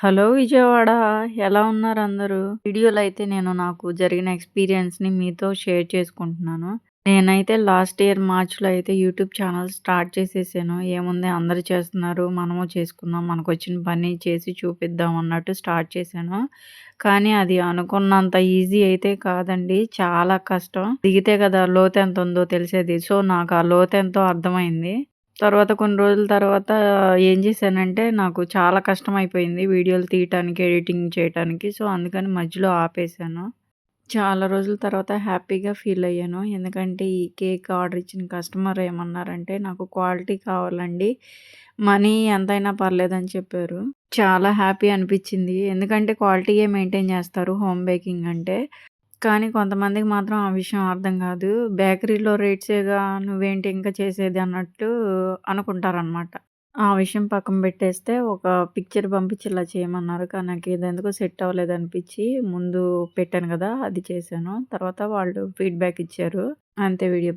Hello Vijayawada. ఎలా ఉన్నారు అందరూ? వీడియోలో అయితే నేను నాకు జరిగిన ఎక్స్‌పీరియన్స్‌ని మీతో షేర్ చేసుకుంటున్నాను. నేనైతే లాస్ట్ ఇయర్ మార్చ్‌లో అయితే యూట్యూబ్ ఛానల్ స్టార్ట్ చేసేసాను. ఏముంది అందరూ చేస్తున్నారు, మనము చేసుకుందాం, మనకొచ్చిన పని చేసి చూపిద్దాం అన్నట్టు స్టార్ట్ చేశాను. కానీ అది అనుకున్నంత ఈజీ అయితే కాదండి. చాలా కష్టం. దిగితే కదా లోతెంతుందో తెలిసేది. సో, నాకు ఆ లోతెంతో అర్థమైంది. తర్వాత కొన్ని రోజుల తర్వాత ఏం చేశానంటే, నాకు చాలా కష్టమైపోయింది వీడియోలు తీయటానికి, ఎడిటింగ్ చేయటానికి. సో, అందుకని మధ్యలో ఆపేశాను. చాలా రోజుల తర్వాత హ్యాపీగా ఫీలయ్యాను. ఎందుకంటే, ఈ కేక్ ఆర్డర్ ఇచ్చిన కస్టమర్ ఏమన్నారంటే, "నాకు క్వాలిటీ కావాలండి. మనీ ఎంతైనా పర్లేదని" చెప్పారు. చాలా హ్యాపీ అనిపిచ్చింది. ఎందుకంటే, క్వాలిటీయే మెయింటైన్ చేస్తారు హోమ్ బేకింగ్ అంటే. కానీ కొంతమందికి మాత్రం ఆ విషయం అర్థం గాదు. బేకరీలో రేట్సేగా నువ్వేంటి ఇంకా చేసేది అన్నట్టు అనుకుంటారనమాట. ఆ విషయం పక్కన బెట్టేస్తే ఒక పిక్చర్ పంపించి ఇలా చేయమన్నారు. కానీ నాకిదెందుకో సెట్ అవ్వలేదనిపిచ్చి ముందు పెట్టాను గదా! అది చేశాను. తర్వాత వాళ్ళు ఫీడ్‌బ్యాక్ ఇచ్చారు. అంతే వీడియో